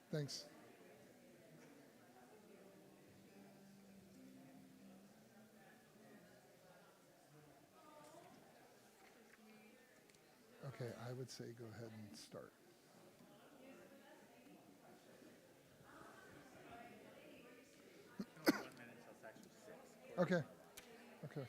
Thanks. Okay, I would say go ahead and start. Okay. Okay.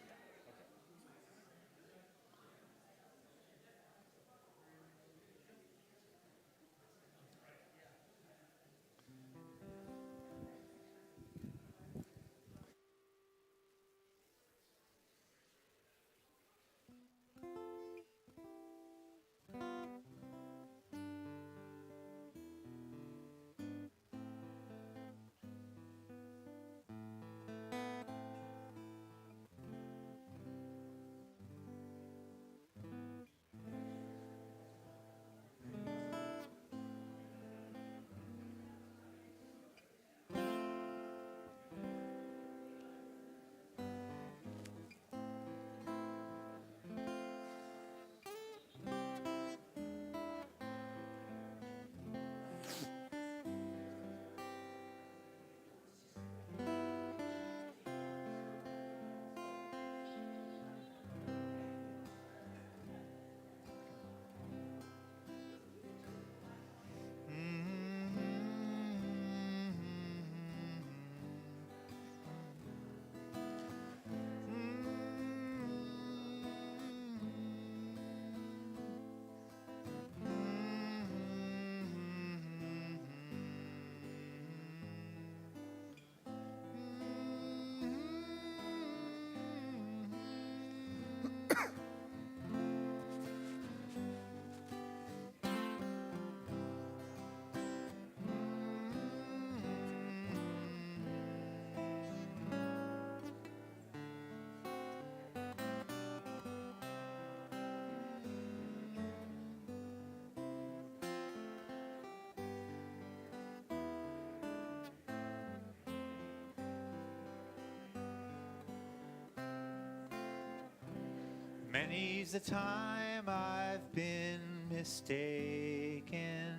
Many's the time I've been mistaken,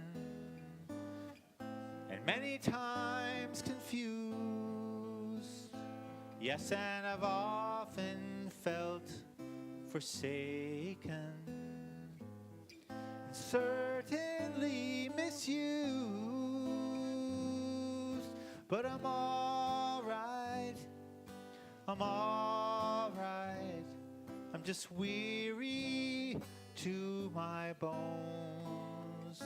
and many times confused. Yes, and I've often felt forsaken, and certainly misused. But I'm all right. I'm all right. I'm just weary to my bones.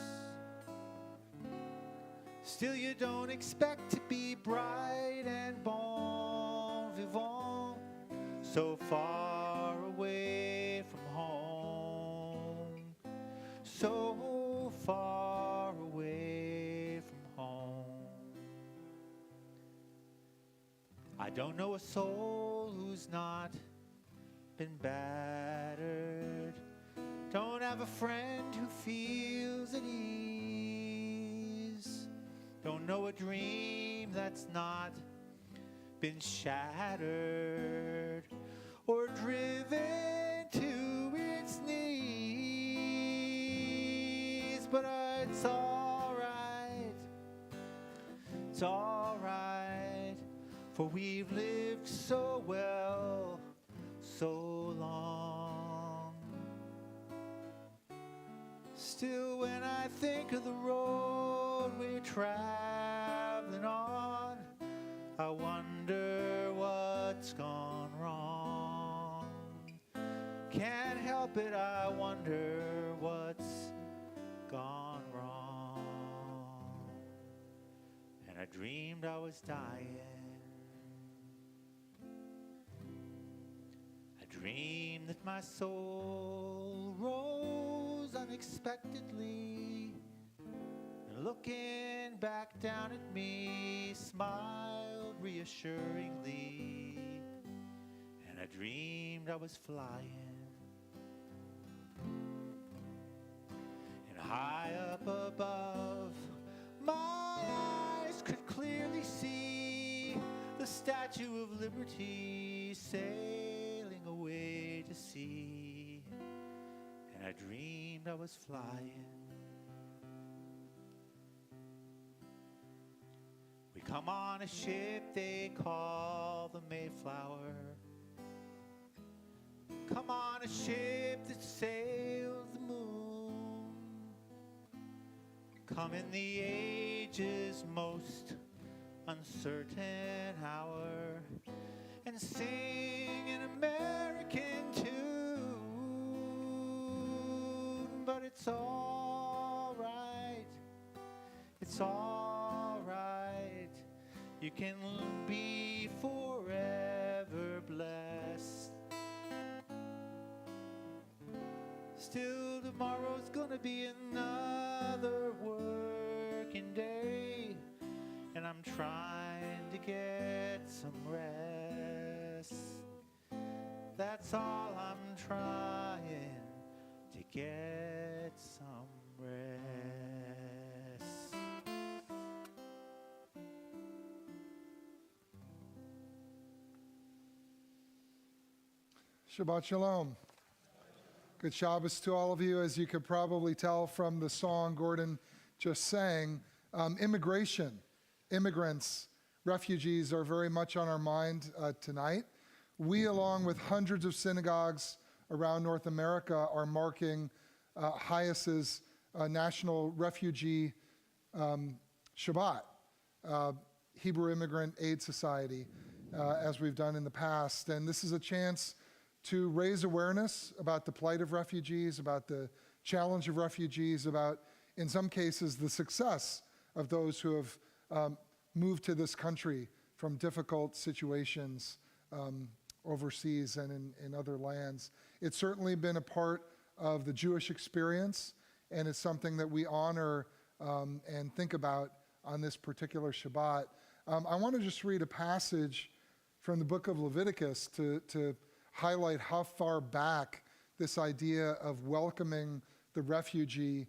Still, you don't expect to be bright and bon vivant, so far away from home, so far away from home. I don't know a soul who's not been battered. Don't have a friend who feels at ease. Don't know a dream that's not been shattered or driven to its knees. But it's all right. It's all right, for we've lived so well so long. Still, when I think of the road we're traveling on, I wonder what's gone wrong. Can't help it, I wonder what's gone wrong. And I dreamed I was dying. Dreamed that my soul rose unexpectedly, and looking back down at me, smiled reassuringly. And I dreamed I was flying, and high up above, my eyes could clearly see the Statue of Liberty sailing away to sea. And I dreamed I was flying, Come on a ship they call the Mayflower. Come on a ship that sails the moon. Come in the age's most uncertain hour and sing an American tune. But it's all right. It's all right. You can be forever blessed. Still, tomorrow's gonna be another working day, and I'm trying to get some rest. That's all I'm trying, to get some rest. Shabbat Shalom. Good Shabbos to all of you. As you could probably tell from the song Gordon just sang, immigration, immigrants, refugees are very much on our mind tonight. We, along with hundreds of synagogues around North America, are marking HIAS's National Refugee Shabbat, Hebrew Immigrant Aid Society, as we've done in the past. And this is a chance to raise awareness about the plight of refugees, about the challenge of refugees, about, in some cases, the success of those who have moved to this country from difficult situations overseas and in other lands. It's certainly been a part of the Jewish experience, and it's something that we honor and think about on this particular Shabbat. I want to just read a passage from the book of Leviticus to highlight how far back this idea of welcoming the refugee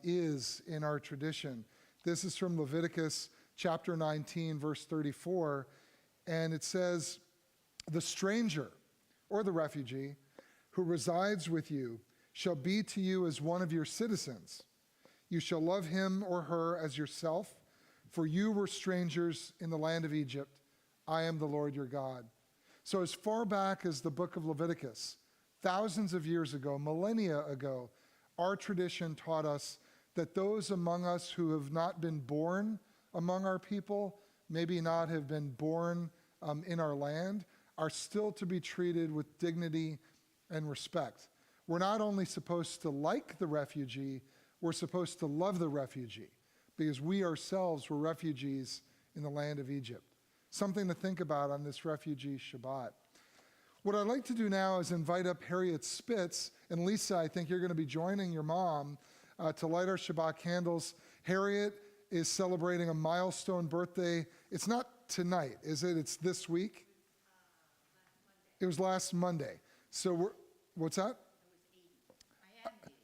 is in our tradition. This is from Leviticus chapter 19, verse 34, and it says, "The stranger or the refugee who resides with you shall be to you as one of your citizens. You shall love him or her as yourself, for you were strangers in the land of Egypt. I am the Lord your God." So as far back as the book of Leviticus, thousands of years ago, millennia ago, our tradition taught us that those among us who have not been born among our people, maybe not have been born in our land, are still to be treated with dignity and respect. We're not only supposed to like the refugee, we're supposed to love the refugee, because we ourselves were refugees in the land of Egypt. Something to think about on this refugee Shabbat. What I'd like to do now is invite up Harriet Spitz, and Lisa, I think you're going to be joining your mom to light our Shabbat candles. Harriet is celebrating a milestone birthday. It's not tonight, is it? It's this week? It was last Monday. So what's that?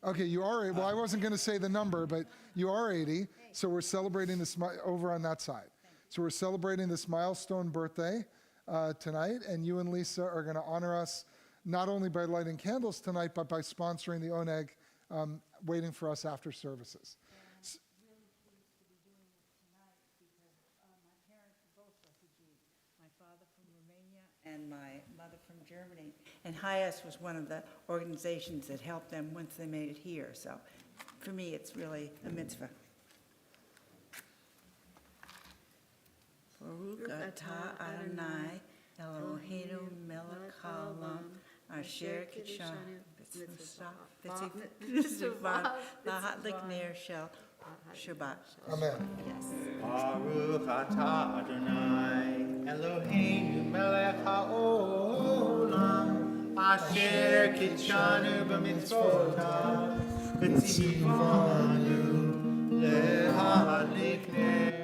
Okay, you are 80. Well, I wasn't going to say the number, but you are 80. So we're celebrating this over on that side. So we're celebrating this milestone birthday tonight, and you and Lisa are going to honor us not only by lighting candles tonight, but by sponsoring the oneg waiting for us after services. And really pleased to be doing this tonight because my parents are both refugees. My father from Romania and my mother from Germany. And HIAS was one of the organizations that helped them once they made it here. So for me, it's really a mitzvah. Baruch atah Adonai Eloheinu melech haolam asher kitshanu b'tzivah lahat likner shel Shabbat. Amen. Yes. Baruch atah Adonai Eloheinu melech haolam asher kitshanu b'mitzvotav v'tzivanu lehadlik ner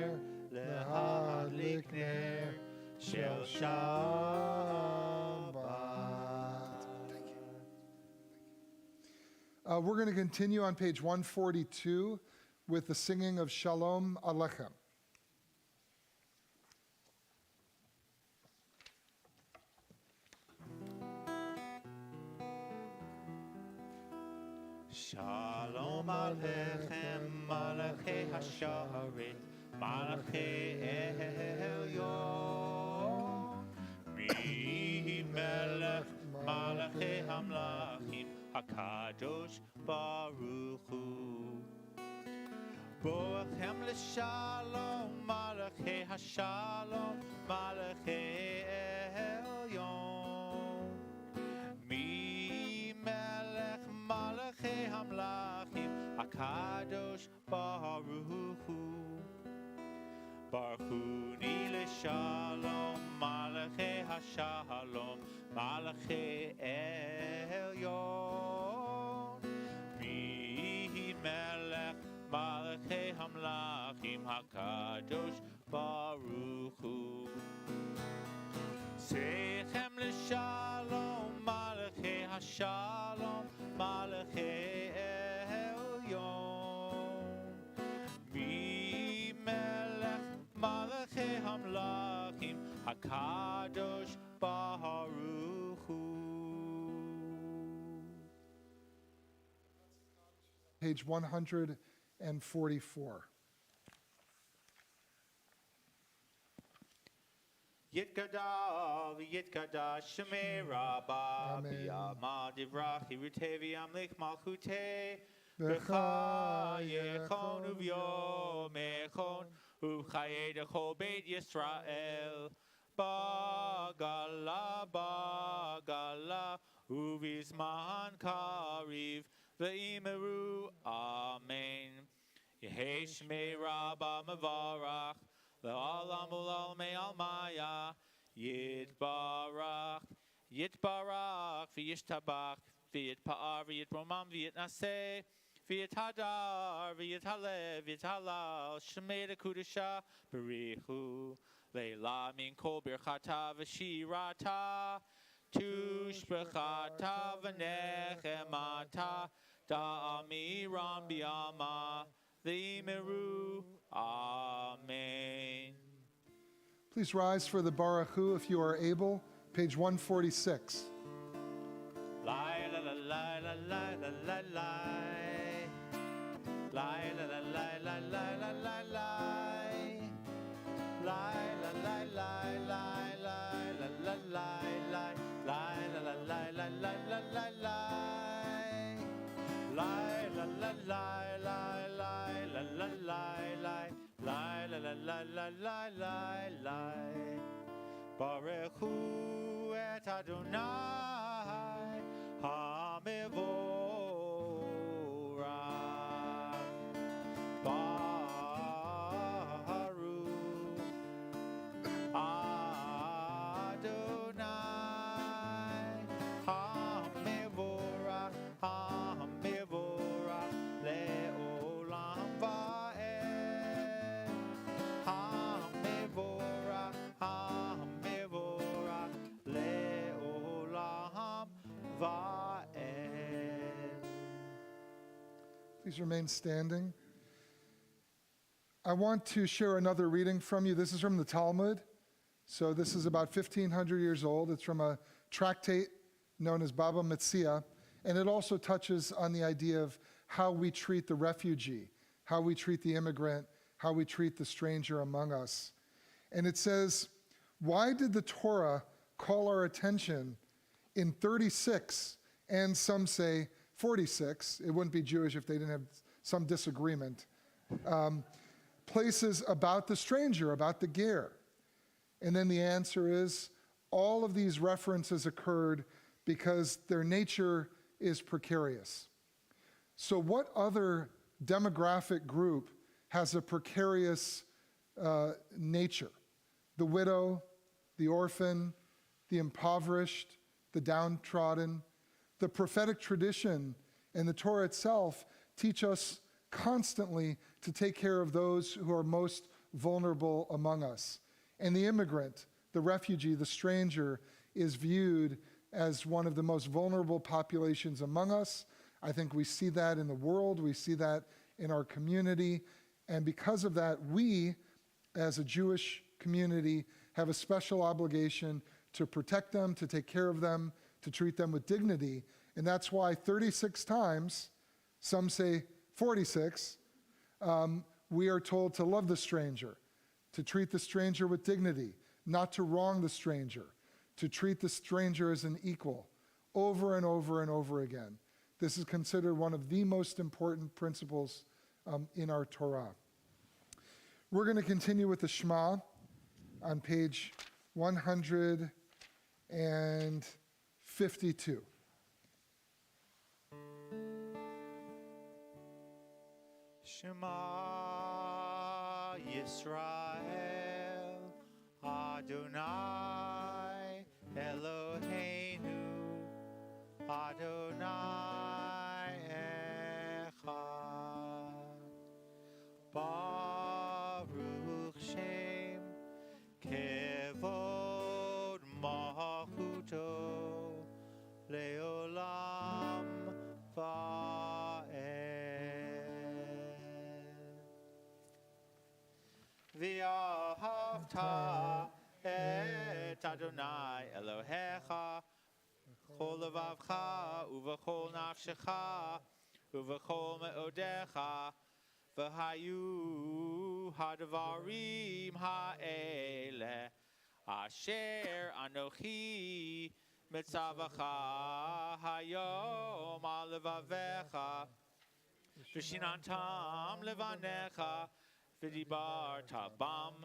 shel Shabbat. We're going to continue on page 142 with the singing of Shalom Aleichem. Shalom Aleichem, Malachei Hasharet, Malachi Elyon, Mi Melech Malachi Hamlachim, HaKadosh Baruch Hu. Boachem l'shalom, Malachi HaShalom, Malachi Elyon. Mi Melech Malachi Hamlachim, HaKadosh Baruch Hu. Baruch Hu ni l'shalom, Malachi HaShalom, Malachi Elyon. Mi Melech Malachi Hamlachim, HaKadosh Baruch Hu. Seichem l'shalom, Malachi HaShalom, Malachi Elyon. Mi Melech Malachi Hamlachim, HaKadosh Baruch Hu. Page 144. Yitkada v'yitkada Shemei Rabba Amen. b'yama divrachi rutevi amlich malchute B'cha b'chayechon uvyomechon u'chaye dechol beit Yisrael bagala uvizman kariv v'imeru amen. Yehei Shmei Rabba mevarach L'olam u'l'olmei almaya Yitbarach v'yishtabach v'yitpa'ar v'yitromam v'yitnaseh v'yithadar v'yithalev v'yithalal Shemei l'kudusha b'richu Leila min kol birchata v'shirata tushbechata v'nechemata da'amiram b'yama v'imeru. Amen. Please rise for the Baruch Hu if you are able. Page 146. Lai la la la la la la la la. Lai la la la la la la la la. Lai la la la la la la la la. Lai la la la la la la la la. Lai la la la la la la la la. Lai la la la la la la la. Baruch Hu et Adonai HaMevorach. Baruch Adonai HaMevorach, HaMevorach le'olam va'ed. HaMevorach, HaMevorach le'olam va'ed. Please remain standing. I want to share another reading from you. This is from the Talmud. So this is about 1,500 years old. It's from a tractate known as Baba Metzia. And it also touches on the idea of how we treat the refugee, how we treat the immigrant, how we treat the stranger among us. And it says, why did the Torah call our attention in 36, and some say 46, it wouldn't be Jewish if they didn't have some disagreement, places about the stranger, about the ger? And then the answer is, all of these references occurred because their nature is precarious. So what other demographic group has a precarious nature? The widow, the orphan, the impoverished, the downtrodden. The prophetic tradition and the Torah itself teach us constantly to take care of those who are most vulnerable among us. And the immigrant, the refugee, the stranger is viewed as one of the most vulnerable populations among us. I think we see that in the world, we see that in our community, and because of that, we, as a Jewish community, have a special obligation to protect them, to take care of them, to treat them with dignity, and that's why 36 times, some say 46, we are told to love the stranger, to treat the stranger with dignity, not to wrong the stranger, to treat the stranger as an equal, over and over and over again. This is considered one of the most important principles in our Torah. We're going to continue with the Shema on page 152. Shema Yisrael, Adonai Eloheinu, Adonai Echad. Baruch Shem Kevod Malchuto Leolam Va'ed. V'ahavta et Adonai Elohecha Chol levavcha uvechol nafshecha uvechol me'odecha v'hayu hadvarim ha'ele asher anochi mitzavacha hayom al levavecha v'shinantam levanecha v'dibarta bam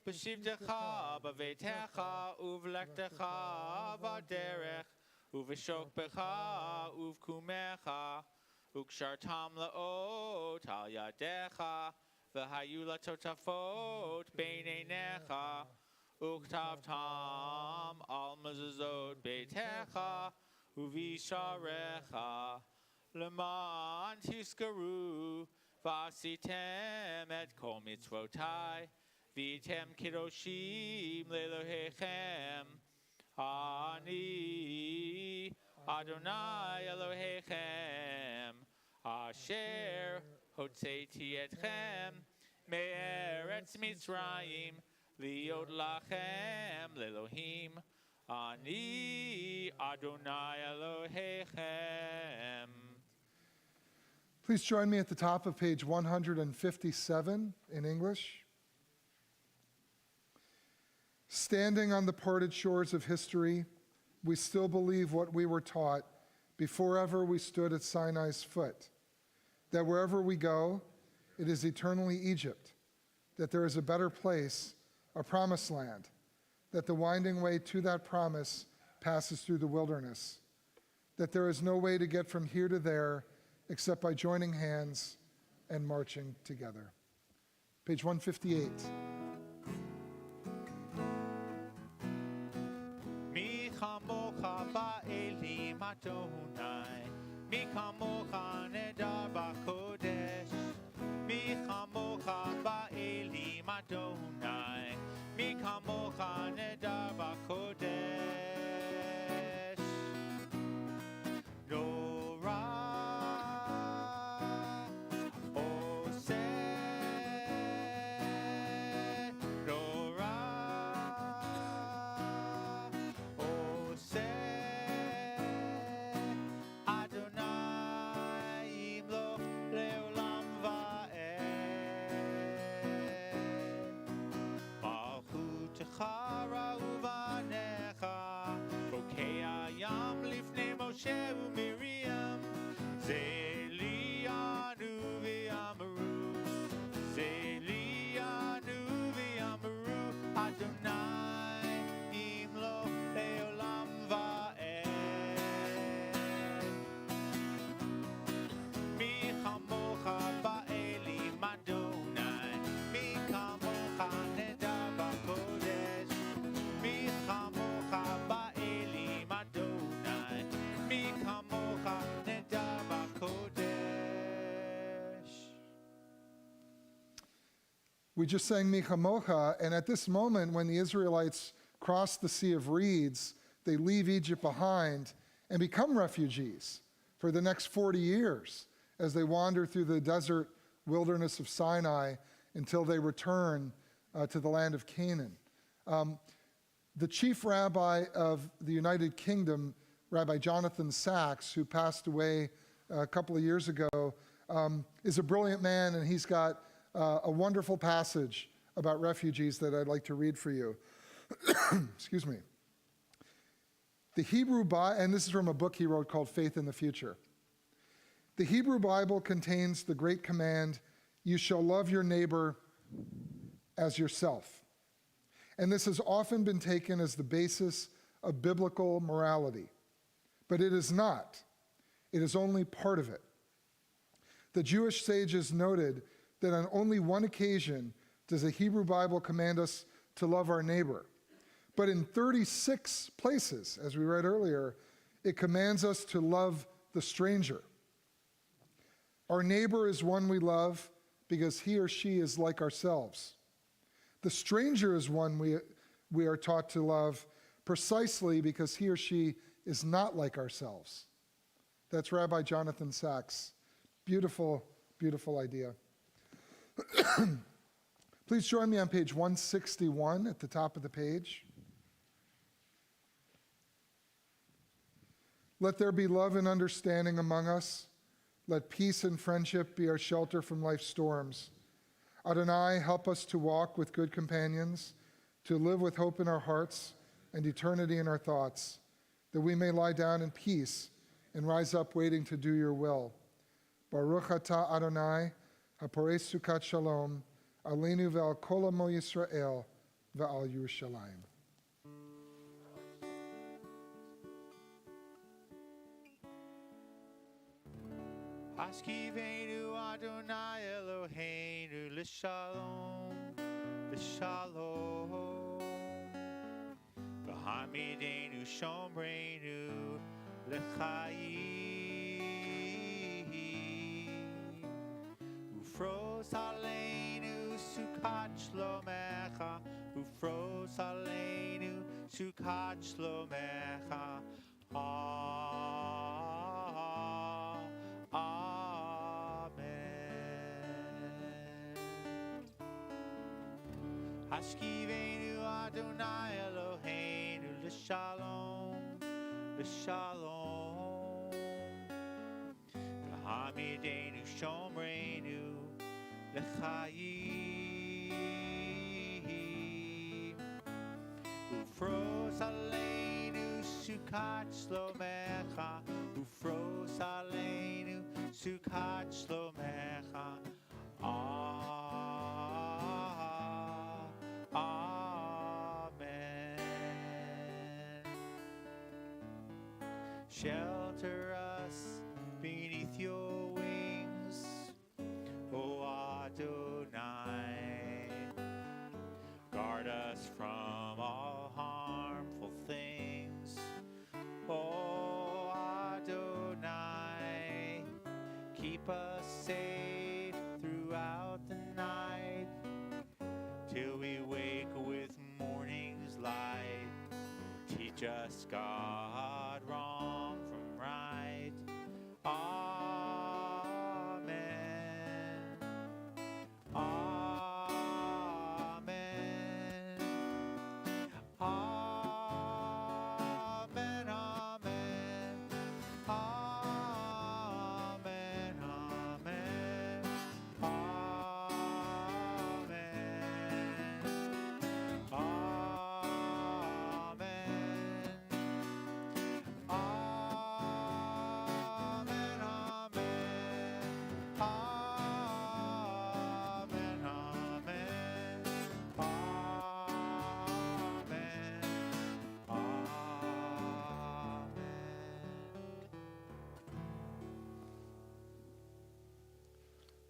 b'shivtecha b'veitecha uv'lektecha v'derech uv'shokbecha uv'kumecha ukshartam la'ot al yadecha v'hayu latotafot beineinecha uktavtam al mezuzot beitecha uv'isharecha leman tiskaru v'asitem et kol mitzvotai v'tem kidoshim le'elohechem Ani Adonai Elohechem Asher Hotzeiti Etchem Me'eretz Mitzrayim Liot Lachem Le'Elohim Ani Adonai Elohechem. Please join me at the top of page 157 in English. Standing on the parted shores of history, we still believe what we were taught before ever we stood at Sinai's foot, that wherever we go, it is eternally Egypt, that there is a better place, a promised land, that the winding way to that promise passes through the wilderness, that there is no way to get from here to there except by joining hands and marching together. Page 158. Mi chamocha ba'elim Adonai, mi chamocha nedar b'kodesh. Mi chamocha ba'elim Adonai, mi chamocha nedar b'kodesh. Nora oseh, Nora oseh, Adonai imloch leolam va'ed. Malchutecha ra'uvanecha, bokei hayam lifnei Moshe u'Miriam, Zelianu v'yamaru, Zelianu v'yamaru, Adonai imloch leolam va'ed. Mi chamocha ba'elim Adonai, mi chamocha nedar b'kodesh. Mi chamocha ba'elim Adonai, mi chamocha nedar b'kodesh. We just sang Mi Chamocha, and at this moment when the Israelites cross the Sea of Reeds, they leave Egypt behind and become refugees for the next 40 years as they wander through the desert wilderness of Sinai until they return to the land of Canaan. The chief rabbi of the United Kingdom, Rabbi Jonathan Sacks, who passed away a couple of years ago, is a brilliant man, and he's got a wonderful passage about refugees that I'd like to read for you. Excuse me. The Hebrew Bible, and this is from a book he wrote called Faith in the Future. The Hebrew Bible contains the great command, "You shall love your neighbor as yourself." And this has often been taken as the basis of biblical morality. But it is not. It is only part of it. The Jewish sages noted that on only one occasion does the Hebrew Bible command us to love our neighbor. But in 36 places, as we read earlier, it commands us to love the stranger. Our neighbor is one we love because he or she is like ourselves. The stranger is one we are taught to love precisely because he or she is not like ourselves. That's Rabbi Jonathan Sachs. Beautiful, beautiful idea. Please join me on page 161 at the top of the page. Let there be love and understanding among us. Let peace and friendship be our shelter from life's storms. Adonai, help us to walk with good companions, to live with hope in our hearts and eternity in our thoughts, that we may lie down in peace and rise up waiting to do your will. Baruch atah Adonai, haporei sukat shalom, aleinu ve'al kol amo Yisrael ve'al Yerushalayim. Askivenu Adonai Eloheinu l'shalom, l'shalom. V'hamidenu shomreinu l'chaim. Ufros aleinu sukat shlomecha, ufros aleinu sukat shlomecha. Hashkivenu Adonai Eloheinu l'shalom, l'shalom. V'hamidenu shomreinu l'chaim. Ufros aleinu sukat shlomecha, ufros aleinu sukat shlomecha. Shelter us beneath your wings, O Adonai. Guard us from all harmful things, O Adonai. Keep us safe throughout the night, till we wake with morning's light. Teach us, God, wrong from right. Amen. Amen. Amen. Amen. Amen. Amen.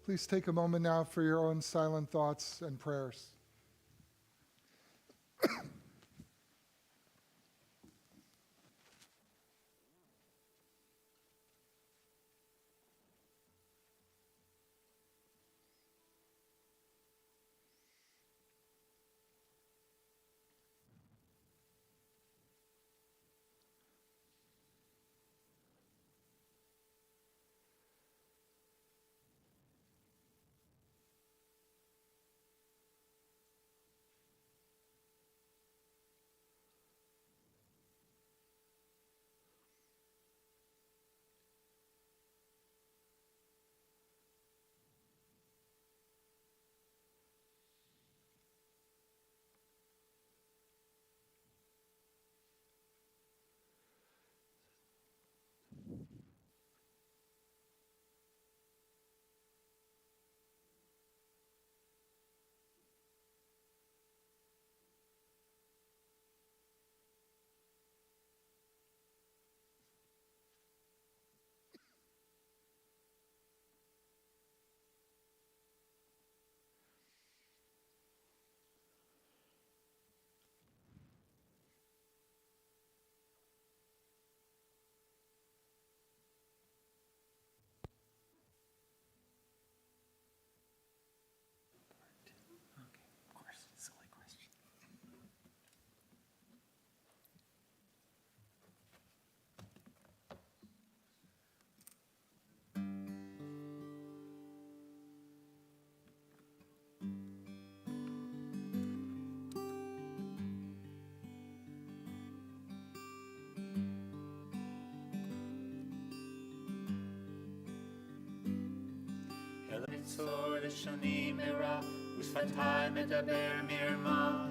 Please take a moment now for your own silent thoughts and prayers. ניצור לשוני מרע, ושפתיים מדבר מרמה.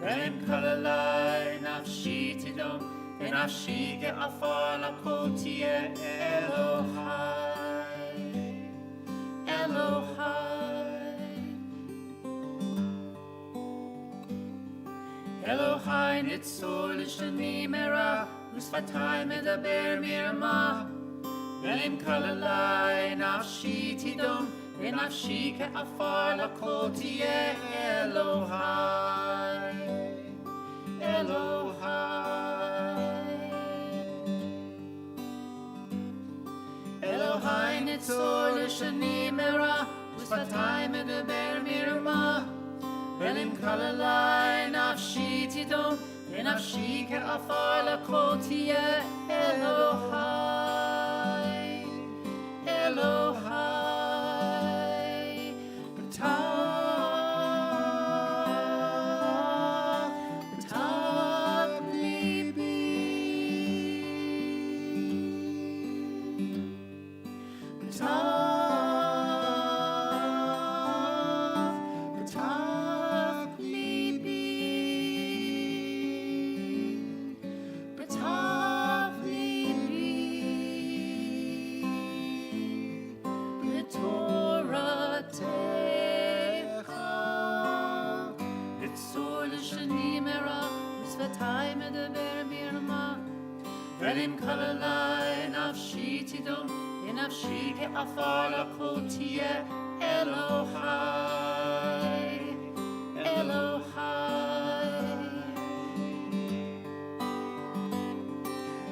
ואם קל עלי נפשי תדום, ונפשי כעפר לכל תהיה אלוהי, אלוהי. אלוהי ניצור לשוני מרע, ושפתיים מדבר מרמה. ואם קל עלי נפשי תדום, ונפשי כעפר לכל תהיה אלוהי, אלוהי. אלוהי ניצור לשוני מרע, ושפתיים מדבר מרמה. ואם קל עלי נפשי תדום, ונפשי כעפר לכל תהיה אלוהי, אלוהי. בתוך ליבי, ואם קל עלי נפשי תדום, ונפשי כעפר לכל תהיה אלוהי, אלוהי.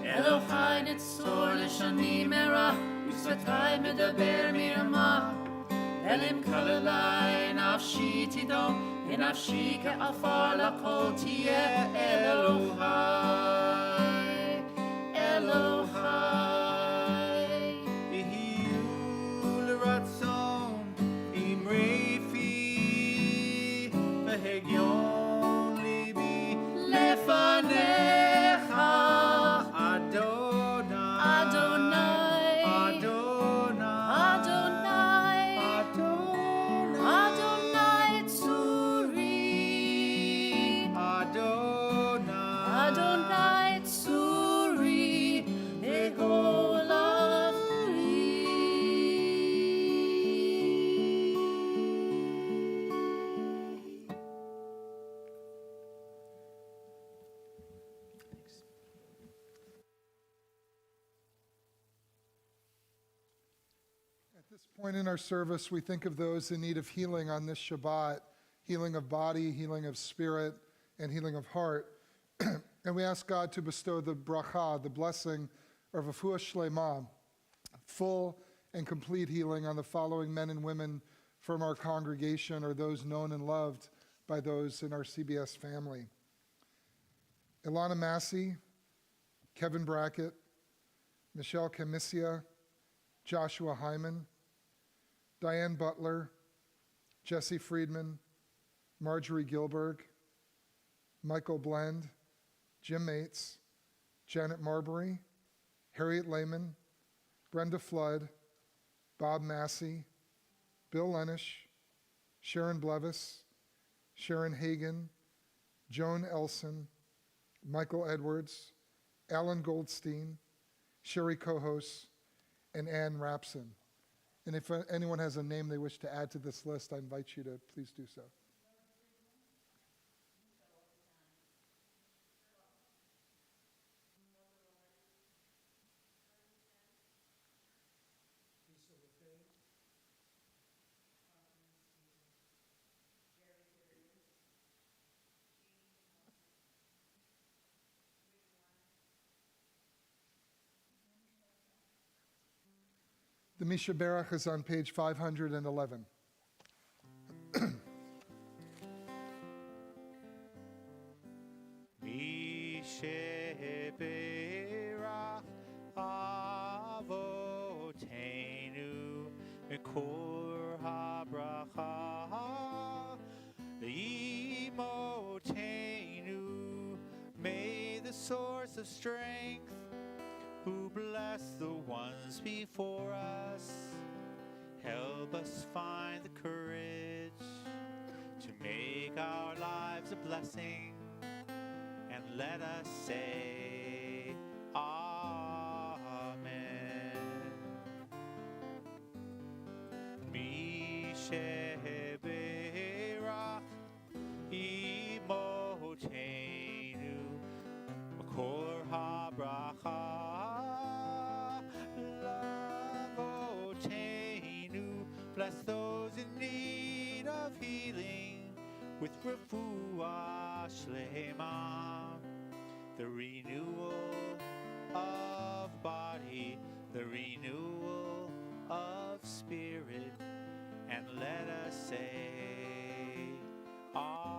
אלוהי ניצור לשוני מרע, ושפתיים מדבר מרמה. ואם קל עלי נפשי תדום, ונפשי כעפר לכל תהיה אלוהי, אלוהי. יהיו לרצון אמרי פי, והגיון ליבי לפניך, אדוני, אדוני, אדוני, אדוני, אדוני צורי, אדוני, אדוני צורי, בכל עברי. At this point in our service, we think of those in need of healing on this Shabbat, healing of body, healing of spirit, and healing of heart. And we ask God to bestow the bracha, the blessing of refuah shlema, full and complete healing on the following men and women from our congregation or those known and loved by those in our CBS family. Ilana Massey, Kevin Brackett, Michelle Camisia, Joshua Hyman, Diane Butler, Jesse Friedman, Marjorie Gilberg, Michael Blend, Jim Mates, Janet Marbury, Harriet Lehman, Brenda Flood, Bob Massey, Bill Lenish, Sharon Blevis, Sharon Hagan, Joan Elson, Michael Edwards, Alan Goldstein, Sherry Kohos, and Ann Rapson. And if anyone has a name they wish to add to this list, I invite you to please do so. The Misha Berach is on page 511. Misha Berach Avotenu Mikor HaBracha Imotenu. May the source of strength, who bless the ones before us, Help us find the courage to make our lives a blessing, and let us say Amen. Misheberach imotenu makor habracha lavotenu. Bless those in need of healing with refuah shlema, the renewal of body, the renewal of spirit, and let us say Amen.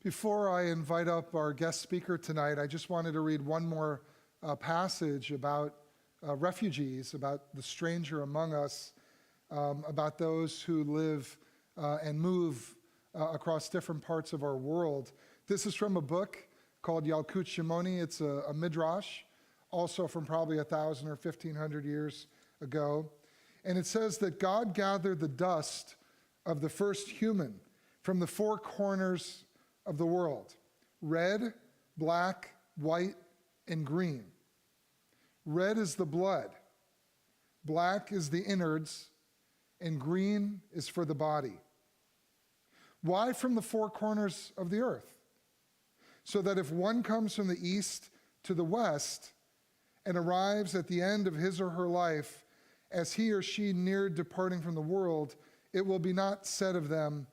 Before I invite up our guest speaker tonight, I just wanted to read one more passage about refugees, about the stranger among us, about those who live and move across different parts of our world. This is from a book called Yalkut Shimoni. It's a midrash, also from probably 1,000 or 1,500 years ago. And it says that God gathered the dust of the first human from the four corners of the world: red, black, white, and green. Red is the blood, black is the innards, and green is for the body. Why from the four corners of the earth? So that if one comes from the east to the west and arrives at the end of his or her life, as he or she neared departing from the world, it will be not said of them,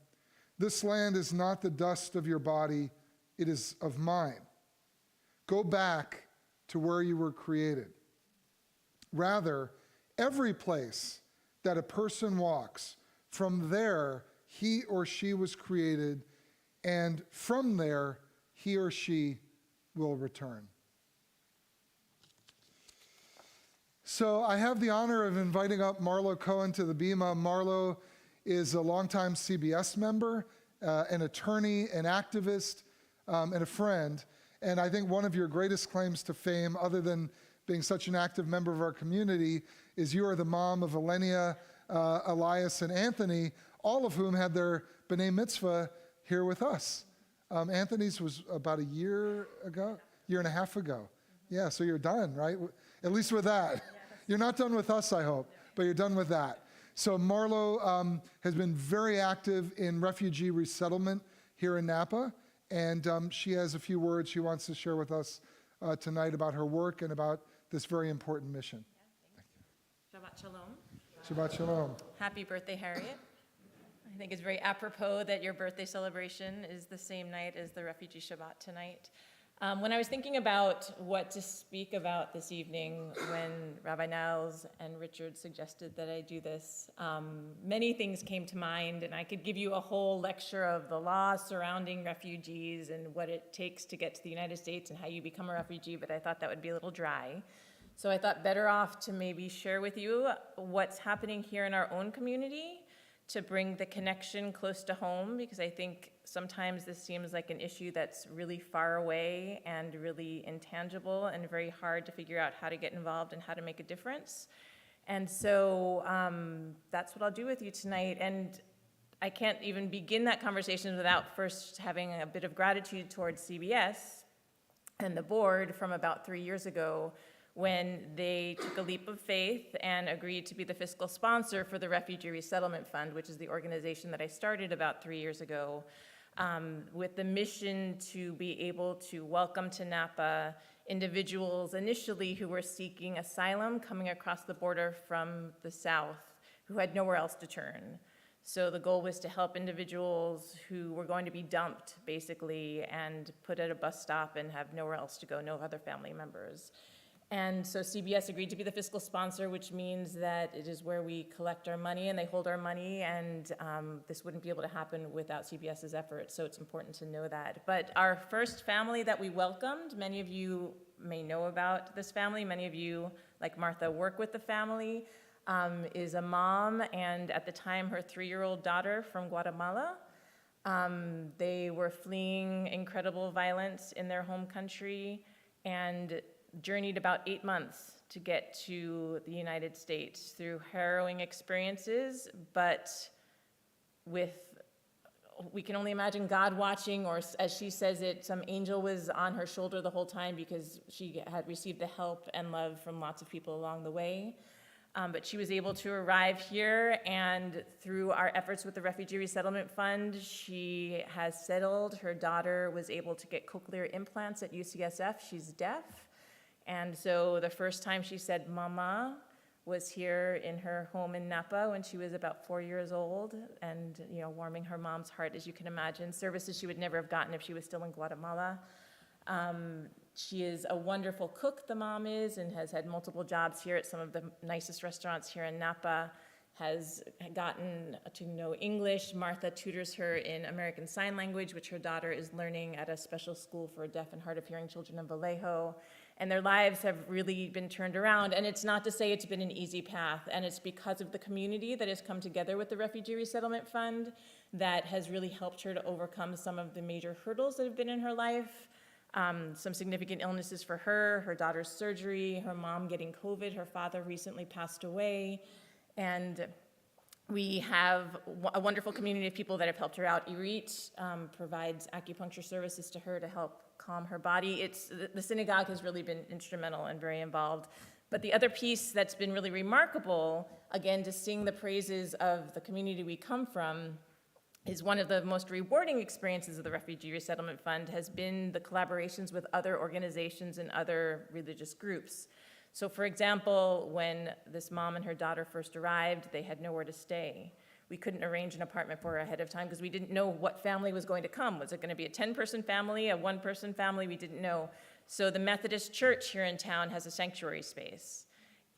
"This land is not the dust of your body, it is of mine. Go back to where you were created." Rather, every place that a person walks, from there he or she was created, and from there he or she will return. So I have the honor of inviting up Marlo Cohen to the Bima. Marlo is a longtime CBS member, an attorney, an activist, and a friend. And I think one of your greatest claims to fame, other than being such an active member of our community, is you are the mom of Elenia, Elias, and Anthony, all of whom had their B'nai Mitzvah here with us. Anthony's was about a year and a half ago. Yeah, so you're done, right? At least with that. You're not done with us, I hope, but you're done with that. So Marlo has been very active in refugee resettlement here in Napa, and she has a few words she wants to share with us tonight about her work and about this very important mission. Shabbat Shalom. Shabbat Shalom. Happy birthday, Harriet. I think it's very apropos that your birthday celebration is the same night as the Refugee Shabbat tonight. When I was thinking about what to speak about this evening, when Rabbi Niles and Richard suggested that I do this, many things came to mind, and I could give you a whole lecture of the law surrounding refugees and what it takes to get to the United States and how you become a refugee, but I thought that would be a little dry. So I thought better off to maybe share with you what's happening here in our own community to bring the connection close to home, because I think sometimes this seems like an issue that's really far away and really intangible and very hard to figure out how to get involved and how to make a difference. And so that's what I'll do with you tonight. And I can't even begin that conversation without first having a bit of gratitude towards CBS and the board from about 3 years ago, when they took a leap of faith and agreed to be the fiscal sponsor for the Refugee Resettlement Fund, which is the organization that I started about 3 years ago, with the mission to be able to welcome to Napa individuals initially who were seeking asylum coming across the border from the south, who had nowhere else to turn. So the goal was to help individuals who were going to be dumped, basically, and put at a bus stop and have nowhere else to go, no other family members. And so CBS agreed to be the fiscal sponsor, which means that it is where we collect our money and they hold our money, and this wouldn't be able to happen without CBS's efforts, so it's important to know that. But our first family that we welcomed, many of you may know about this family, many of you, like Martha, work with the family, is a mom and at the time her 3-year-old daughter from Guatemala. They were fleeing incredible violence in their home country and journeyed about 8 months to get to the United States through harrowing experiences, but we can only imagine God watching, or as she says it, some angel was on her shoulder the whole time because she had received the help and love from lots of people along the way. But she was able to arrive here, and through our efforts with the Refugee Resettlement Fund, she has settled. Her daughter was able to get cochlear implants at UCSF. She's deaf. And so the first time she said mama was here in her home in Napa when she was about 4 years old, and warming her mom's heart, as you can imagine, services she would never have gotten if she was still in Guatemala. She is a wonderful cook, the mom is, and has had multiple jobs here at some of the nicest restaurants here in Napa, has gotten to know English. Martha tutors her in American Sign Language, which her daughter is learning at a special school for deaf and hard of hearing children in Vallejo. And their lives have really been turned around. And it's not to say it's been an easy path, and it's because of the community that has come together with the Refugee Resettlement Fund that has really helped her to overcome some of the major hurdles that have been in her life. Some significant illnesses for her daughter's surgery, her mom getting COVID, her father recently passed away, and we have a wonderful community of people that have helped her out. Irit provides acupuncture services to her to help calm her body. The synagogue has really been instrumental and very involved. But the other piece that's been really remarkable, again, to sing the praises of the community we come from, is one of the most rewarding experiences of the Refugee Resettlement Fund has been the collaborations with other organizations and other religious groups. So for example, when this mom and her daughter first arrived, they had nowhere to stay. We couldn't arrange an apartment for her ahead of time because we didn't know what family was going to come. Was it going to be a 10-person family, a 1-person family? We didn't know. So the Methodist Church here in town has a sanctuary space.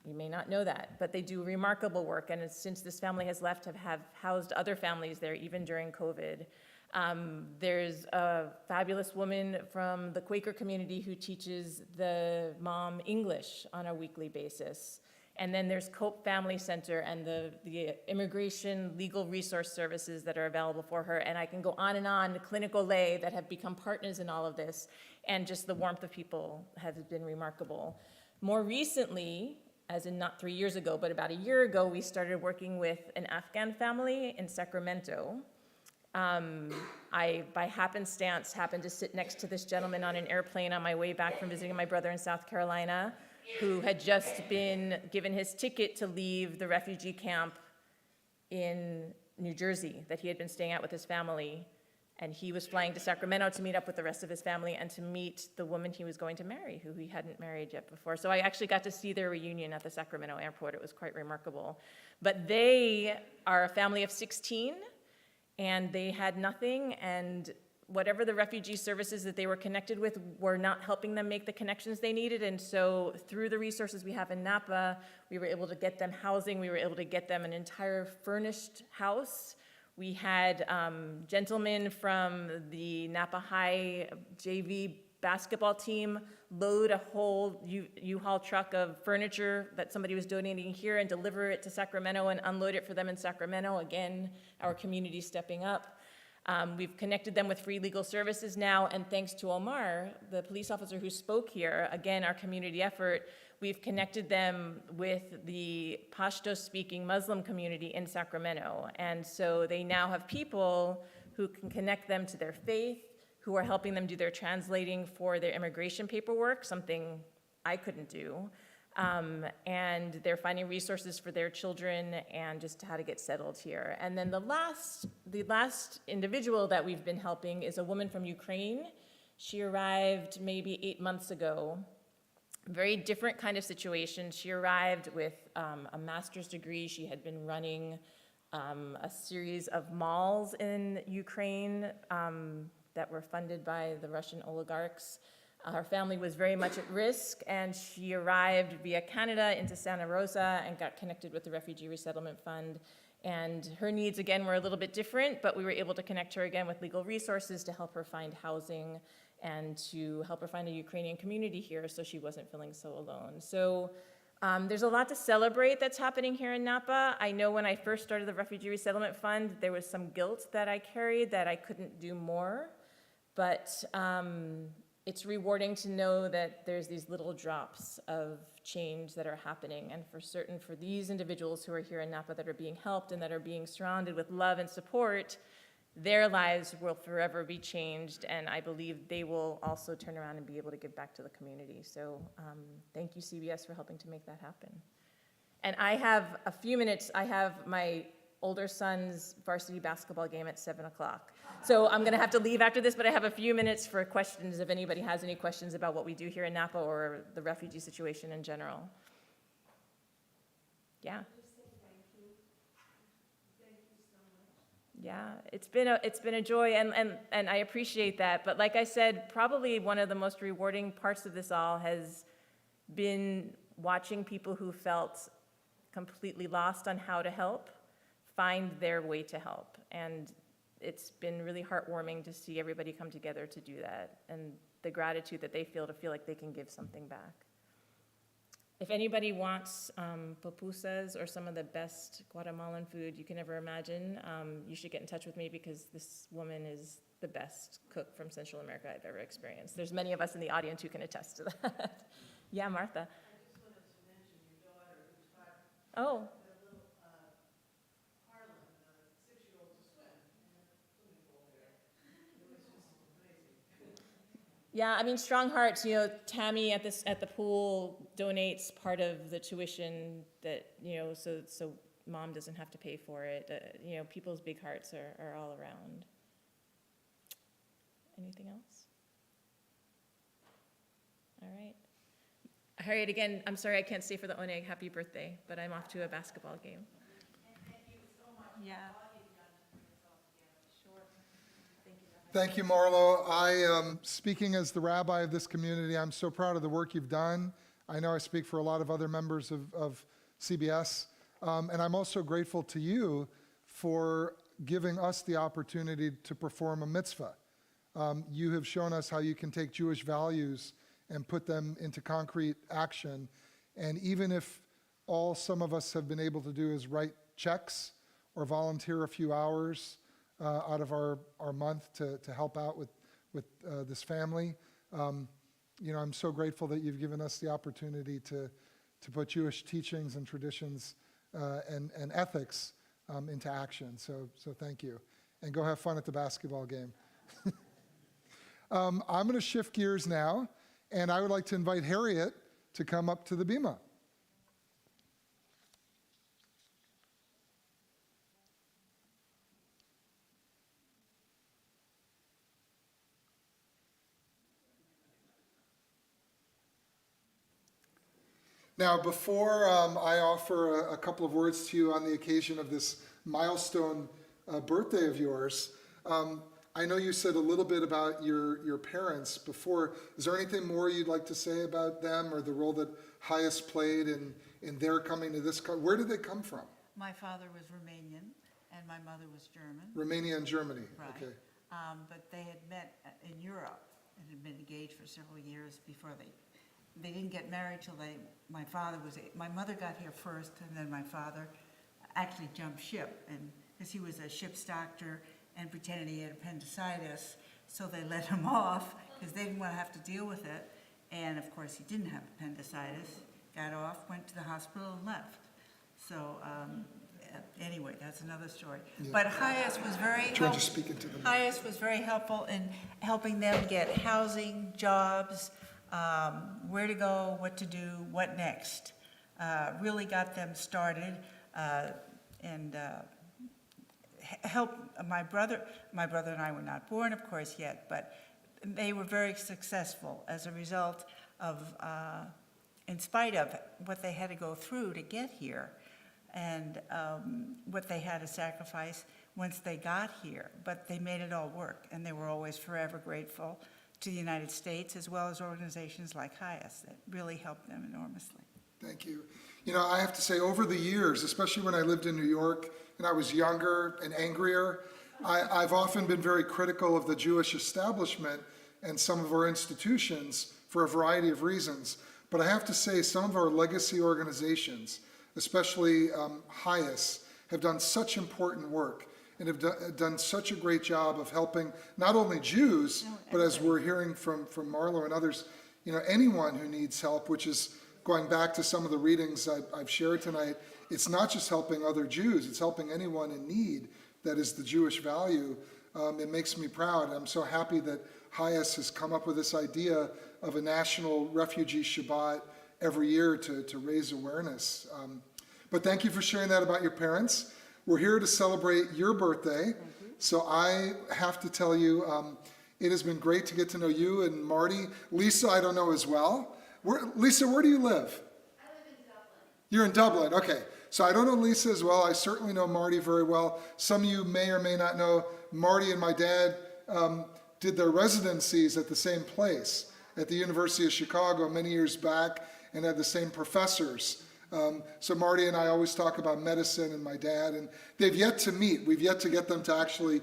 You may not know that, but they do remarkable work, and since this family has left, have housed other families there, even during COVID. There's a fabulous woman from the Quaker community who teaches the mom English on a weekly basis. And then there's Cope Family Center and the immigration legal resource services that are available for her. And I can go on, the clinical lay that have become partners in all of this. And just the warmth of people has been remarkable. More recently, as in not 3 years ago, but about a year ago, we started working with an Afghan family in Sacramento. I, by happenstance, happened to sit next to this gentleman on an airplane on my way back from visiting my brother in South Carolina, who had just been given his ticket to leave the refugee camp in New Jersey that he had been staying at with his family. And he was flying to Sacramento to meet up with the rest of his family and to meet the woman he was going to marry, who he hadn't married yet before. So I actually got to see their reunion at the Sacramento airport. It was quite remarkable. But they are a family of 16, and they had nothing, and whatever the refugee services that they were connected with were not helping them make the connections they needed. And so through the resources we have in Napa, we were able to get them housing. We were able to get them an entire furnished house. We had gentlemen from the Napa High JV basketball team load a whole U-Haul truck of furniture that somebody was donating here and deliver it to Sacramento and unload it for them in Sacramento. Again, our community stepping up. We've connected them with free legal services now, and thanks to Omar, the police officer who spoke here, again, our community effort, we've connected them with the Pashto-speaking Muslim community in Sacramento. And so they now have people who can connect them to their faith, who are helping them do their translating for their immigration paperwork, something I couldn't do. And they're finding resources for their children and just how to get settled here. And then the last individual that we've been helping is a woman from Ukraine. She arrived maybe 8 months ago. Very different kind of situation. She arrived with a master's degree. She had been running a series of malls in Ukraine that were funded by the Russian oligarchs. Her family was very much at risk, and she arrived via Canada into Santa Rosa and got connected with the Refugee Resettlement Fund. And her needs, again, were a little bit different, but we were able to connect her again with legal resources to help her find housing and to help her find a Ukrainian community here so she wasn't feeling so alone. So There's a lot to celebrate that's happening here in Napa. I know when I first started the Refugee Resettlement Fund, there was some guilt that I carried that I couldn't do more. But it's rewarding to know that there's these little drops of change that are happening. And for certain, for these individuals who are here in Napa that are being helped and that are being surrounded with love and support, their lives will forever be changed, and I believe they will also turn around and be able to give back to the community. So thank you, CBS, for helping to make that happen. And I have a few minutes. I have my older son's varsity basketball game at 7 o'clock. So I'm going to have to leave after this, but I have a few minutes for questions if anybody has any questions about what we do here in Napa or the refugee situation in general. Yeah. Yeah, it's been a joy, and I appreciate that. But like I said, probably one of the most rewarding parts of this all has been watching people who felt completely lost on how to help find their way to help. And it's been really heartwarming to see everybody come together to do that, and the gratitude that they feel to feel like they can give something back. If anybody wants pupusas or some of the best Guatemalan food you can ever imagine, you should get in touch with me because this woman is the best cook from Central America I've ever experienced. There's many of us in the audience who can attest to that. Yeah, Martha. I just wanted to mention your daughter who's 5, Oh, the little Harlan, 6-year-old to swim in a swimming pool there. It was just amazing. yeah, I mean, Strong Hearts, you know, Tammy at the pool donates part of the tuition that, you know, so mom doesn't have to pay for it. You know, people's big hearts are all around. Anything else? All right. Harriet, again, I'm sorry I can't stay for the Oneg happy birthday, but I'm off to a basketball game. Thank you so much Yeah. for all you've done to bring us all together. Sure. Thank you. Thank you, Marlo. Speaking as the rabbi of this community, I'm so proud of the work you've done. I know I speak for a lot of other members of CBS. And I'm also grateful to you for giving us the opportunity to perform a mitzvah. You have shown us how you can take Jewish values and put them into concrete action. And even if all some of us have been able to do is write checks or volunteer a few hours out of our month to help out with this family, you know, I'm so grateful that you've given us the opportunity to put Jewish teachings and traditions and ethics into action. So thank you. And go have fun at the basketball game. I'm going to shift gears now, and I would like to invite Harriet to come up to the bima. Now, before I offer a couple of words to you on the occasion of this milestone birthday of yours, I know you said a little bit about your parents before. Is there anything more you'd like to say about them or the role that HIAS played in their coming to this country? Where did they come from? My father was Romanian, and my mother was German. Romania and Germany. Right. Okay. But they had met in Europe and had been engaged for several years before they didn't get married till my mother got here first, and then my father actually jumped ship, and because he was a ship's doctor and pretended he had appendicitis, so they let him off because they didn't want to have to deal with it. And of course, he didn't have appendicitis, got off, went to the hospital, and left. So anyway, that's another story. Yeah. But HIAS was very Trying to speak into the mic. HIAS was very helpful in helping them get housing, jobs, where to go, what to do, what next. Really got them started and helped my brother. My brother and I were not born, of course, yet, but they were very successful as a result of, in spite of what they had to go through to get here and what they had to sacrifice once they got here. But they made it all work, and they were always forever grateful to the United States, as well as organizations like HIAS that really helped them enormously. Thank you. You know, I have to say, over the years, especially when I lived in New York and I was younger and angrier, I've often been very critical of the Jewish establishment and some of our institutions for a variety of reasons. But I have to say, some of our legacy organizations, especially HIAS, have done such important work and have done such a great job of helping not only Jews, but as we're hearing from Marlo and others, anyone who needs help, which is going back to some of the readings I've shared tonight. It's not just helping other Jews, it's helping anyone in need. That is the Jewish value. It makes me proud. I'm so happy that HIAS has come up with this idea of a national refugee Shabbat every year to raise awareness. But thank you for sharing that about your parents. We're here to celebrate your birthday. So I have to tell you, it has been great to get to know you and Marty. Lisa, I don't know as well. Lisa, where do you live? I live in Dublin. You're in Dublin, okay. So I don't know Lisa as well. I certainly know Marty very well. Some of you may or may not know, Marty and my dad did their residencies at the same place, at the University of Chicago many years back, and had the same professors. So Marty and I always talk about medicine and my dad, and they've yet to meet. We've yet to get them to actually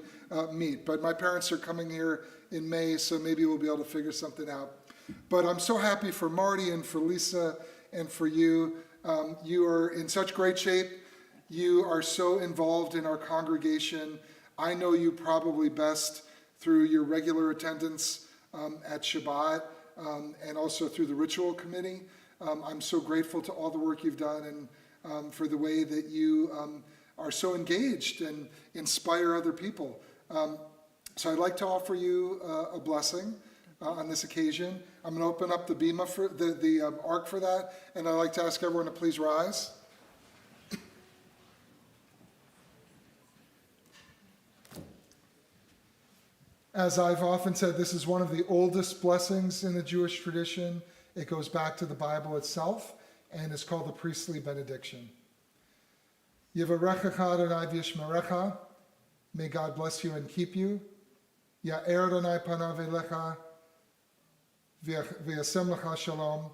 meet. But my parents are coming here in May, so maybe we'll be able to figure something out. But I'm so happy for Marty and for Lisa and for you. You are in such great shape. You are so involved in our congregation. I know you probably best through your regular attendance at Shabbat and also through the ritual committee. I'm so grateful to all the work you've done and for the way that you are so engaged and inspire other people. So I'd like to offer you a blessing on this occasion. I'm going to open up the bima for the ark for that, and I'd like to ask everyone to please rise. As I've often said, this is one of the oldest blessings in the Jewish tradition. It goes back to the Bible itself, and it's called the priestly benediction. Yivarechecha Adonai v'yishmerecha. May God bless you and keep you. Ya'er Adonai panav elecha v'yasem lecha shalom.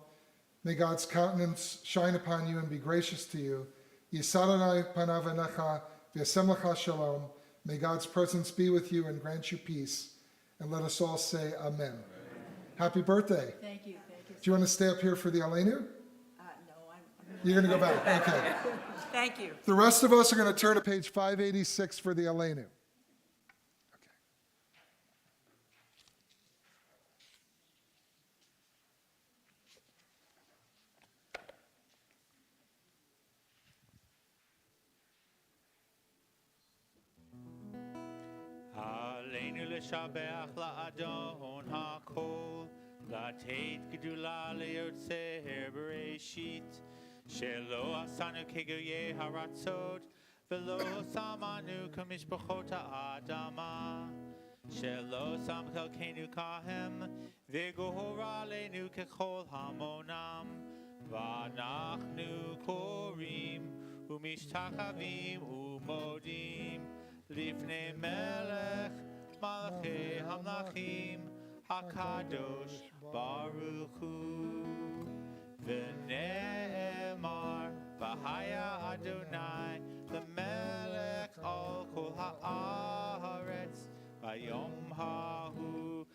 May God's countenance shine upon you and be gracious to you. Yisad Adonai panav elecha v'yasem lecha shalom. May God's presence be with you and grant you peace. And let us all say amen. Happy birthday. Thank you. Do you want to stay up here for the Aleinu? No, You're going to go back. Okay. Thank you. The rest of us are going to turn to page 586 for the Aleinu. Aleinu l'shabeach la'adon ha'kol, לתת גדולה ליוצר בראשית, שלא עשנו כגויי הרצות, ולא שמנו כמשפחות האדמה, שלא שם חלקנו כהם, וגורל עלינו ככל המונם, ואנחנו קוראים ומשתחווים ומודים לפני מלך מלכי המלכים, HaKadosh Baruch Hu. V'ne'emar v'haya Adonai l'melech al kol ha'aretz v'yom ha'hu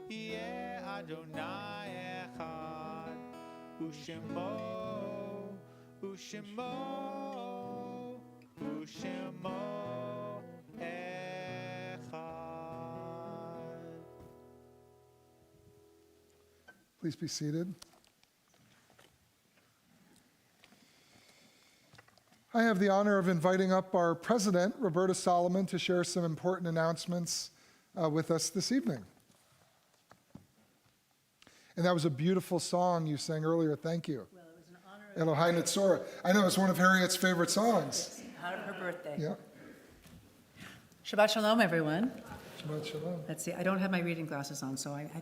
yeh Adonai echad u'shemo Please be seated. I have the honor of inviting up our president, Roberta Solomon, to share some important announcements with us this evening. And that was a beautiful song you sang earlier. Thank you. Well, it was an honor. Elohai Nitzorah. I know it's one of Harriet's favorite songs. Out of her birthday. Yeah. Shabbat Shalom, everyone. Shabbat Shalom. Let's see, I don't have my reading glasses on,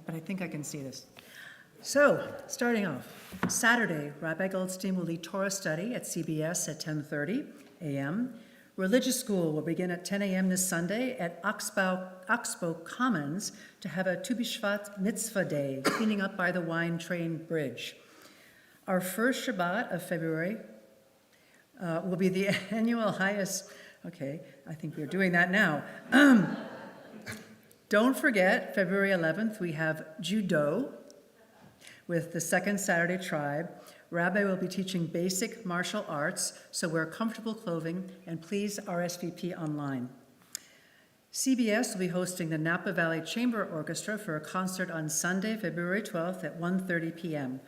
but I think I can see this. So, starting off, Saturday, Rabbi Goldstein will lead Torah study at CBS at 10:30 a.m. Religious school will begin at 10 a.m. this Sunday at Oxbow Commons to have a Tu B'Shvat mitzvah day, cleaning up by the Wine Train Bridge. Our first Shabbat of February will be the annual HIAS. Okay, I think we're doing that now. Don't forget, February 11th, we have Judo. with the Second Saturday Tribe. Rabbi will be teaching basic martial arts, so wear comfortable clothing and please RSVP online. CBS will be hosting the Napa Valley Chamber Orchestra for a concert on Sunday, February 12th at 1:30 p.m.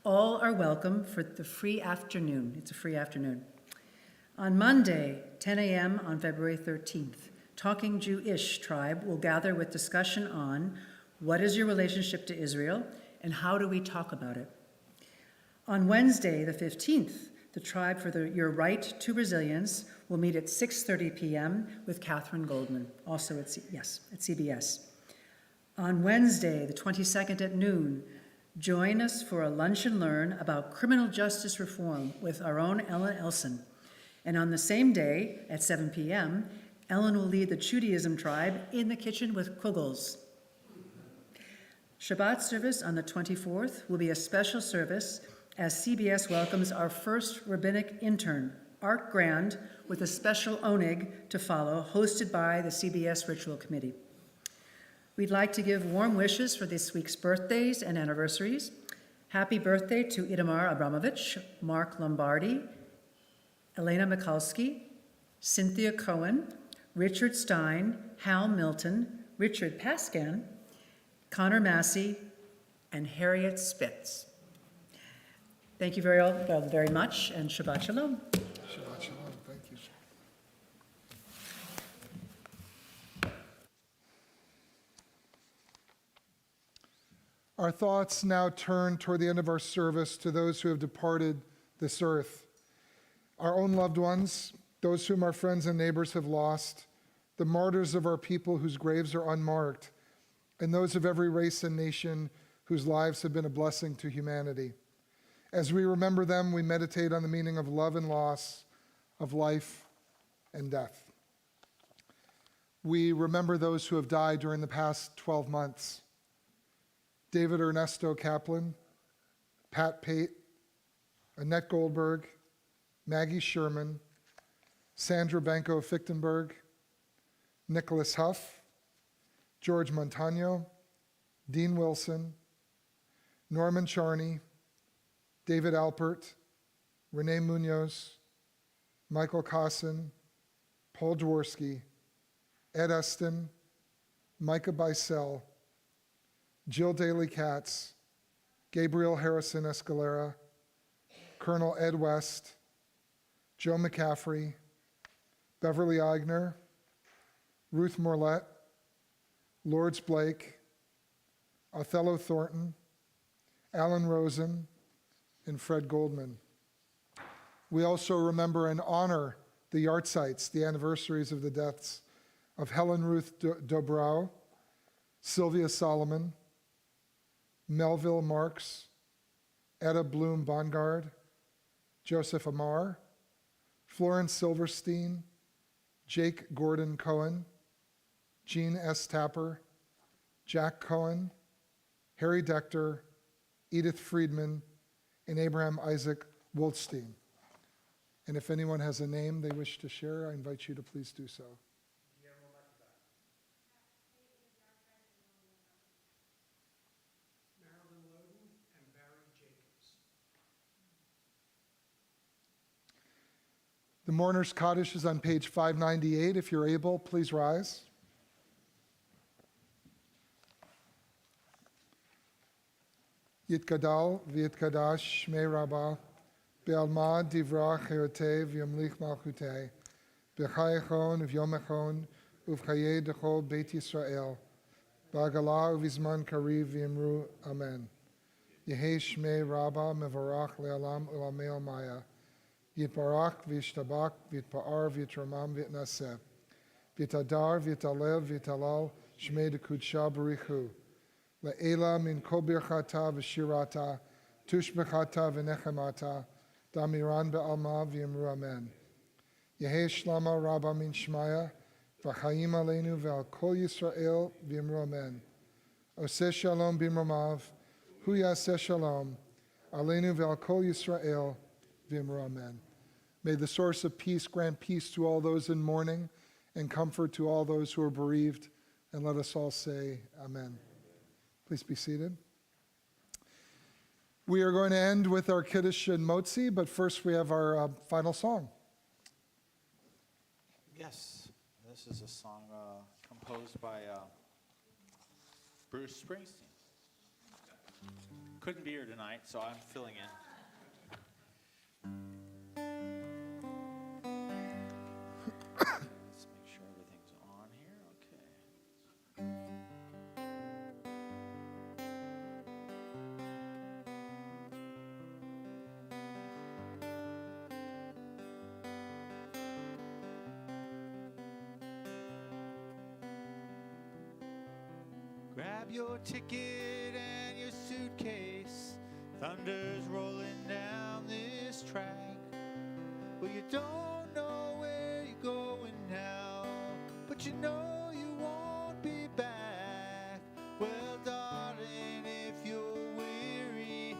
All are welcome for the free afternoon. It's a free afternoon. On Monday, 10 a.m. on February 13th, Talking Jewish Tribe will gather with discussion on what is your relationship to Israel and how do we talk about it. On Wednesday, the 15th, the Tribe for Your Right to Resilience will meet at 6:30 p.m. with Catherine Goldman, also at CBS. On Wednesday, the 22nd at noon, join us for a lunch and learn about criminal justice reform with our own Ellen Elson. And on the same day, at 7 p.m., Ellen will lead the Judaism Tribe in the kitchen with kugels. Shabbat service on the 24th will be a special service as CBS welcomes our first rabbinic intern, Art Grand, with a special oneg to follow, hosted by the CBS Ritual Committee. We'd like to give warm wishes for this week's birthdays and anniversaries. Happy birthday to Itamar Abramovich, Mark Lombardi, Elena Mikulski, Cynthia Cohen, Richard Stein, Hal Milton, Richard Pascan, Connor Massey, and Harriet Spitz. Thank you very much, and Shabbat Shalom. Shabbat shalom. Thank you. Our thoughts now turn toward the end of our service to those who have departed this earth. Our own loved ones, those whom our friends and neighbors have lost, the martyrs of our people whose graves are unmarked, and those of every race and nation whose lives have been a blessing to humanity. As we remember them, we meditate on the meaning of love and loss, of life and death. We remember those who have died during the past 12 months. David Ernesto Kaplan, Pat Pate, Annette Goldberg, Maggie Sherman, Sandra Banco Fichtenberg, Nicholas Huff, George Montano, Dean Wilson, Norman Charney, David Alpert, Renee Munoz, Michael Kossin, Paul Dworsky, Ed Eston, Micah Bicel, Jill Daly Katz, Gabriel Harrison Escalera, Colonel Ed West, Joe McCaffrey, Beverly Eigner, Ruth Morlett, Lords Blake, Othello Thornton, Alan Rosen, and Fred Goldman. We also remember and honor the yahrzeits, the anniversaries of the deaths of Helen Ruth Dobrow, Sylvia Solomon, Melville Marks, Etta Bloom Bongard, Joseph Amar, Florence Silverstein, Jake Gordon Cohen, Jean S. Tapper, Jack Cohen, Harry Dechter, Edith Friedman, and Abraham Isaac Wolstein. And if anyone has a name they wish to share, I invite you to please do so. Marilyn Loden and Barry Jacobs. The mourner's Kaddish is on page 598. If you're able, please rise. Yitkadal v'yitkadash shmei Rabbah, be'alma divra chayotei v'yamlich malchutei, b'chayechon v'yomechon uv'chayei dechol Beit Yisrael, ba'agala uv'izman kariv v'yimru amen. Yehei shmei Rabbah mevarach le'alam u'lamei almaya, yitbarach v'yishtabak v'yitpa'ar v'yitramam v'yitnaseh, v'yitadar v'yitalel v'yitalal shmei dekudsha b'richu, Le'ela min kol birchata v'shirata, tushbechata v'nechemata, damiran be'alma v'yimru amen. Yehei shlama rabba min shmaya, v'chaim aleinu ve'al kol Yisrael v'yimru amen. Oseh shalom b'imromav, hu yaseh shalom, aleinu ve'al kol Yisrael v'yimru amen. May the source of peace grant peace to all those in mourning and comfort to all those who are bereaved, and let us all say amen. Please be seated. We are going to end with our Kiddush and Motzi, but first we have our final song. Yes, this is a song composed by Bruce Springsteen. Couldn't be here tonight, so I'm filling in. Let's make sure everything's on here. Okay. Grab your ticket and your suitcase. Thunder's rolling down this track. Well, you don't know where you're going now, but you know you won't be back. Well, darling, if you're weary,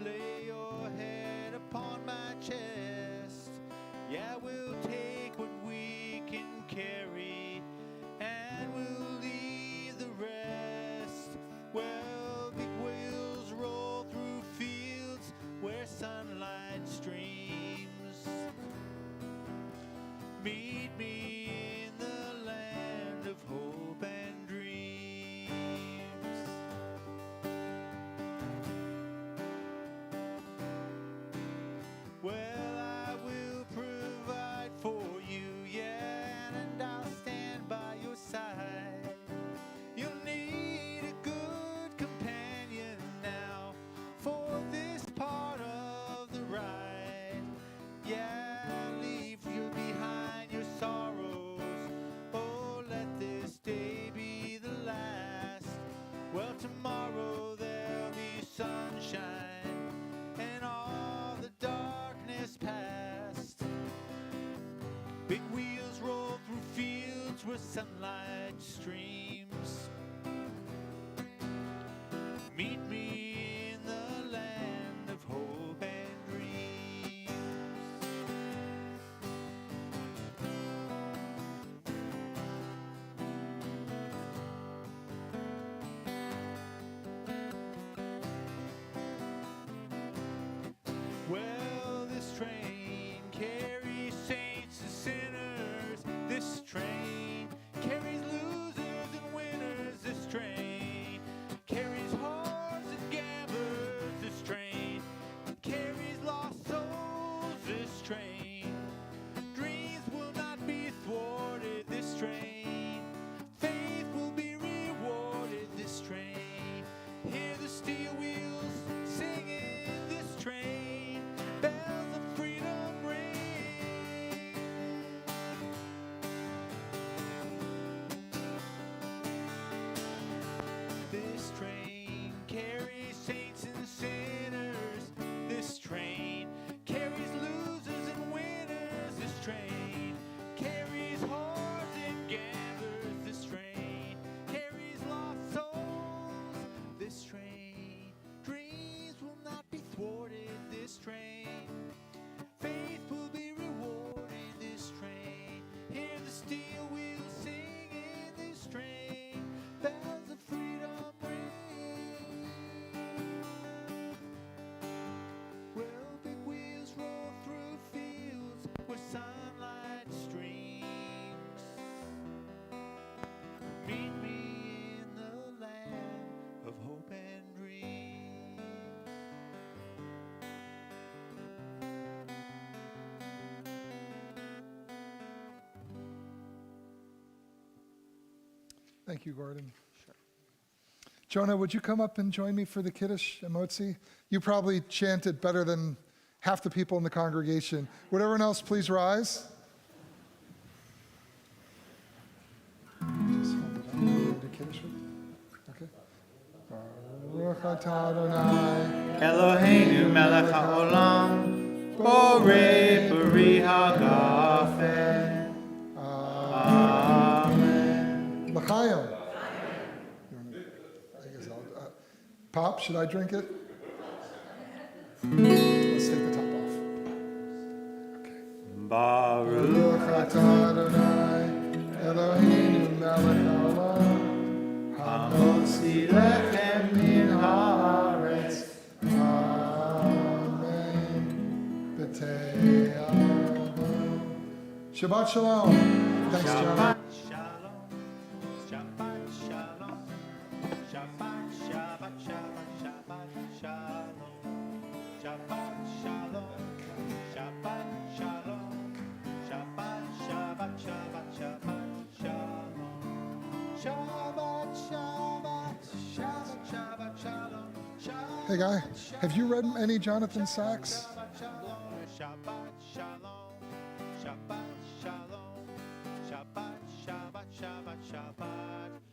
lay your head upon my chest. Yeah, we'll take what we can carry, and we'll leave the rest. Well, big wheels roll through fields where sunlight streams. Meet me in the land of hope and dreams. Well, I will provide for you, yeah, and I'll stand by your side. You'll need a good companion now for this part of the ride. Yeah, leave you behind your sorrows. Oh, let this day be the last. Well, tomorrow there'll be sunshine and all the darkness past. Big wheels roll through fields where sunlight streams. Meet me in the land of hope and dreams. Well, this train carries saints and sinners. This train carries losers and winners. This train carries hearts and gamblers. This train carries lost souls. This train dreams will not be thwarted. This train faith will be rewarded. This train hear the steel wheels singing. This train bells of freedom ring. This train carries saints and sinners. This train carries losers and winners. This train carries hearts and gamblers. This train carries lost souls. This train dreams will not be thwarted. This train faith will be rewarded. This train hear the steel wheels singing. This train bells of freedom ring. Well, big wheels roll through fields where sunlight streams. Meet me in the land of hope and dreams. Thank you, Gordon. Jonah, would you come up and join me for the Kiddush and Motzi? You probably chant it better than half the people in the congregation. Would everyone else please rise? Just hold it up. You wanna do Kiddush with me? Okay. Baruch atah Adonai, Eloheinu melech haolam, borei peri hagafen. Amen. L'chaim. I guess Pop, should I drink it? Let's take the top off. Okay. Baruch Baruch atah Adonai, Eloheinu melech haolam, hamotzi lechem min haaretz. Amen. Shabbat Shalom. Thanks, John. Shabbat Shalom. Shabbat Shalom. Shabbat, Shabbat, Shabbat, Shabbat Shalom. Shabbat Shalom. Shabbat Shalom. Shabbat, Shabbat, Shabbat, Shabbat Shalom. Shabbat, Shabbat, Shabbat, Shabbat Shalom. Hey, guy, have you read any Jonathan Sacks? Shabbat Shalom. Shabbat Shalom. Shabbat, Shabbat, Shabbat, Shabbat.